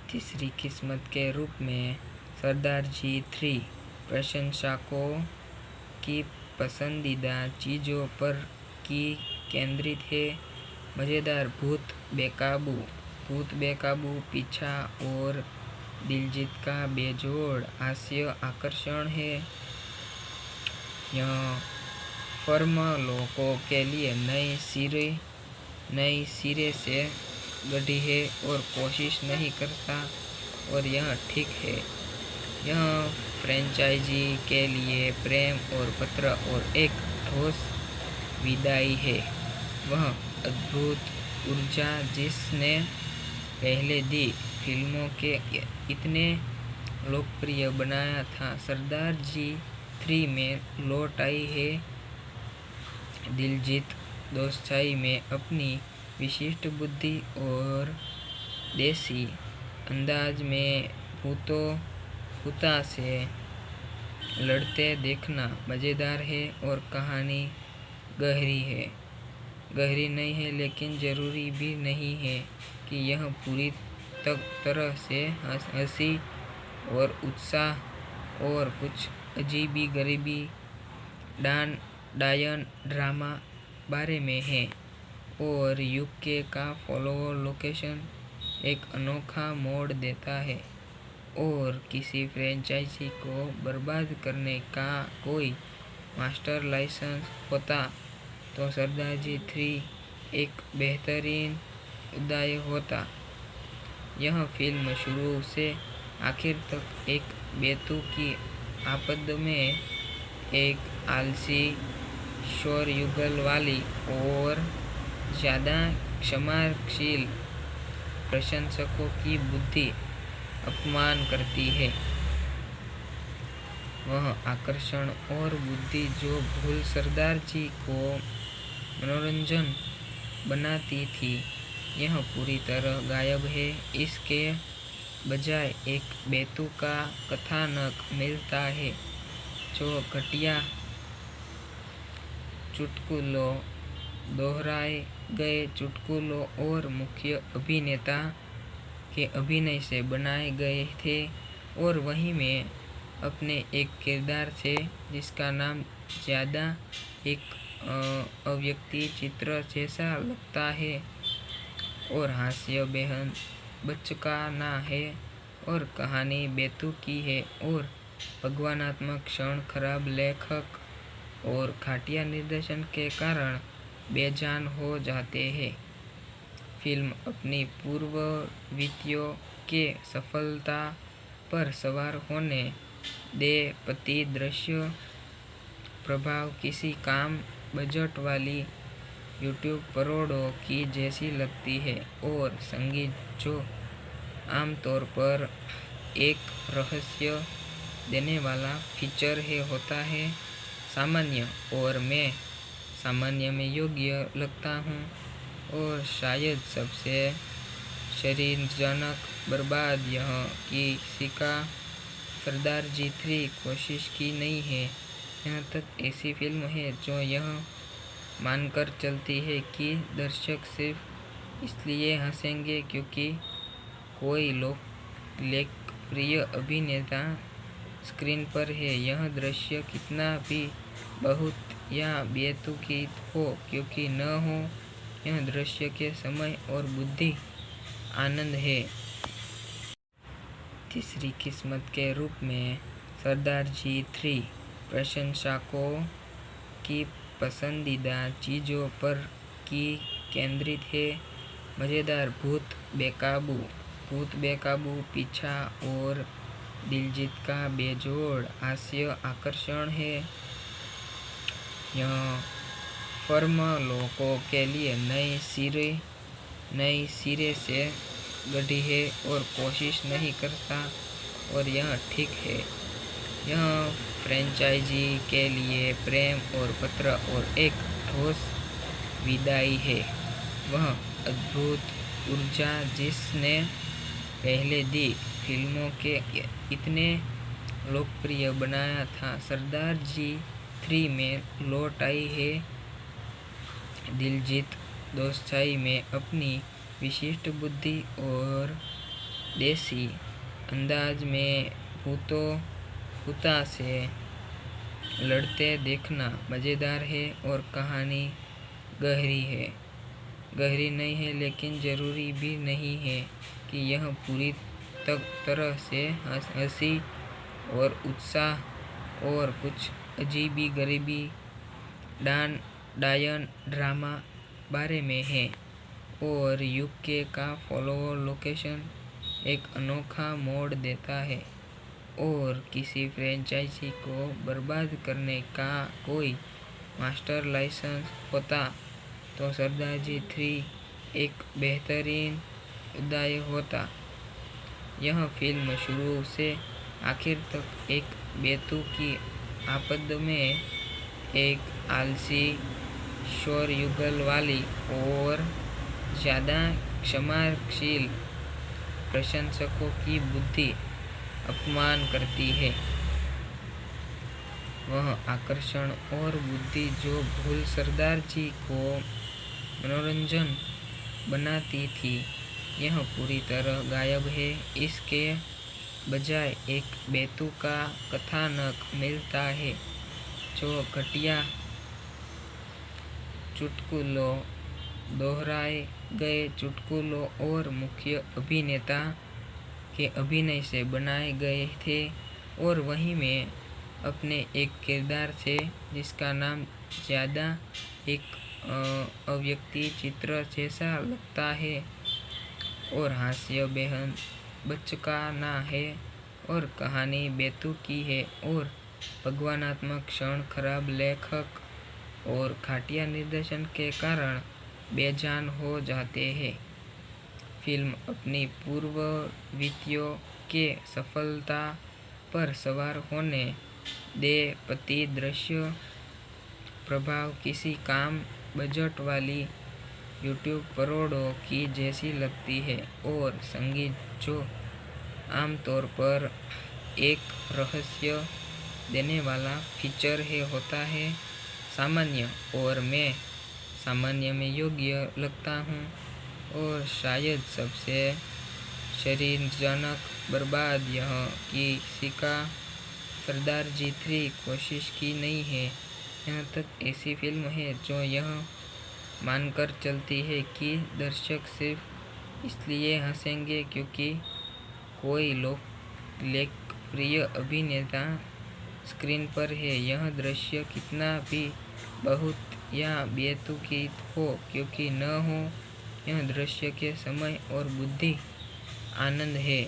तीसरी किस्मत के रूप में सरदार जी 3 प्रशंसकों की पसंदीदा चीज़ों पर की केंद्रित है। मज़ेदार भूत बेकाबू पीछा और दिलजीत का बेजोड़ हास्य आकर्षण है। यह फर्म लोगों के लिए नई सिरे से गढ़ी है और कोशिश नहीं करता, और यह ठीक है। यह फ्रेंचाइजी के लिए प्रेम और पत्र और एक ठोस विदाई है। वह अद्भुत ऊर्जा जिसने पहले दी फिल्मों के इतने लोकप्रिय बनाया था, सरदार जी 3 में लौट आई है। दिलजीत दोसांझ में अपनी विशिष्ट बुद्धि और देसी अंदाज में भूता से लड़ते देखना मज़ेदार है, और कहानी गहरी नहीं है, लेकिन ज़रूरी भी नहीं है कि यह पूरी तरह से हंसी और उत्साह और कुछ अजीबी-गरीबी डायन ड्रामा बारे में है। और यूके का फॉलो लोकेशन एक अनोखा मोड़ देता है, और किसी फ्रेंचाइजी को बर्बाद करने का कोई मास्टर लाइसेंस होता तो सरदार जी 3 एक बेहतरीन उपाय होता। यह फिल्म शुरू से आखिर तक एक बेतुकी आपद में एक आलसी, शोरगुल वाली और ज़्यादा क्षमाशील प्रशंसकों की बुद्धि अपमान करती है। वह आकर्षण और बुद्धि जो भूल सरदार जी को मनोरंजन बनाती थी, यह पूरी तरह गायब है। इसके बजाय एक बेतुका कथानक मिलता है जो घटिया चुटकुलों, दोहराए गए चुटकुलों और मुख्य अभिनेता के अभिनय से बनाए गए थे, और वहीं में अपने एक किरदार से जिसका नाम ज़्यादा एक अव्यक्ति चित्र जैसा लगता है, और हास्य बेहद बचकाना है, और कहानी बेतुकी है, और भगवानात्मक क्षण खराब लेखक और घटिया निर्देशन के कारण बेजान हो जाते हैं। फिल्म अपनी पूर्वविधियों के सफलता पर सवार होने दे पति दृश्य प्रभाव किसी कम बजट वाली यूट्यूब करोड़ों की जैसी लगती है, और संगीत जो आमतौर पर एक रहस्य देने वाला फीचर होता है सामान्य, और मैं सामान्य में योग्य लगता हूँ। और शायद सबसे शरीरजनक बर्बाद यह किसी का सरदार जी 3 कोशिश की नहीं है। यहाँ तक ऐसी फिल्म है जो यह मानकर चलती है कि दर्शक सिर्फ इसलिए हंसेंगे क्योंकि कोई लोकप्रिय अभिनेता स्क्रीन पर है। यह दृश्य कितना भी बहुत या बेतुकी हो क्योंकि न हो, यह दृश्य के समय और बुद्धि आनंद है। तीसरी किस्मत के रूप में सरदार जी 3 प्रशंसकों की पसंदीदा चीज़ों पर की केंद्रित है। मज़ेदार भूत बेकाबू पीछा और दिलजीत का बेजोड़ हास्य आकर्षण है। यह फर्म लोगों के लिए नई सिरे से गढ़ी है और कोशिश नहीं करता, और यह ठीक है। यह फ्रेंचाइजी के लिए प्रेम और पत्र और एक ठोस विदाई है। वह अद्भुत ऊर्जा जिसने पहले दी फिल्मों के इतने लोकप्रिय बनाया था, सरदार जी 3 में लौट आई है। दिलजीत दोसांझ में अपनी विशिष्ट बुद्धि और देसी अंदाज में भूता से लड़ते देखना मज़ेदार है और कहानी गहरी नहीं है, लेकिन ज़रूरी भी नहीं है कि यह पूरी तरह से हंसी और उत्साह और कुछ अजीबी गरीबी डायन ड्रामा बारे में है। और यूके का फॉलोअर लोकेशन एक अनोखा मोड़ देता है, और किसी फ्रेंचाइजी को बर्बाद करने का कोई मास्टर लाइसेंस होता तो सरदारजी 3 एक बेहतरीन उपाय होता। यह फिल्म शुरू से आखिर तक एक बेतुकी आपद में एक आलसी, शोरगुल वाली और ज़्यादा क्षमाशील प्रशंसकों की बुद्धि अपमान करती है। वह आकर्षण और बुद्धि जो भूल सरदार जी को मनोरंजन बनाती थी, यह पूरी तरह गायब है। इसके बजाय एक बेतुका कथानक मिलता है जो घटिया चुटकुलों, दोहराए गए चुटकुलों और मुख्य अभिनेता के अभिनय से बनाए गए थे, और वहीं में अपने एक किरदार से जिसका नाम ज़्यादा एक अव्यक्ति चित्र जैसा लगता है, और हास्य बेहद बचकाना है, और कहानी बेतुकी है, और भगवानात्मक क्षण खराब लेखक और घटिया निर्देशन के कारण बेजान हो जाते हैं। फिल्म अपनी पूर्वविधियों के सफलता पर सवार होने दे पति दृश्य प्रभाव किसी कम बजट वाली यूट्यूब करोड़ों की जैसी लगती है, और संगीत जो आमतौर पर एक रहस्य देने वाला फीचर है होता है सामान्य, और मैं सामान्य में योग्य लगता हूँ। और शायद सबसे शरीरजनक बर्बाद यह किसी का सरदारजी 3 कोशिश की नहीं है। यहाँ तक ऐसी फिल्म है जो यह मानकर चलती है कि दर्शक सिर्फ इसलिए हंसेंगे क्योंकि कोई लोकप्रिय अभिनेता स्क्रीन पर है। यह दृश्य कितना भी बहुत या बेतुकी हो क्योंकि न हो, यह दृश्य के समय और बुद्धि आनंद है।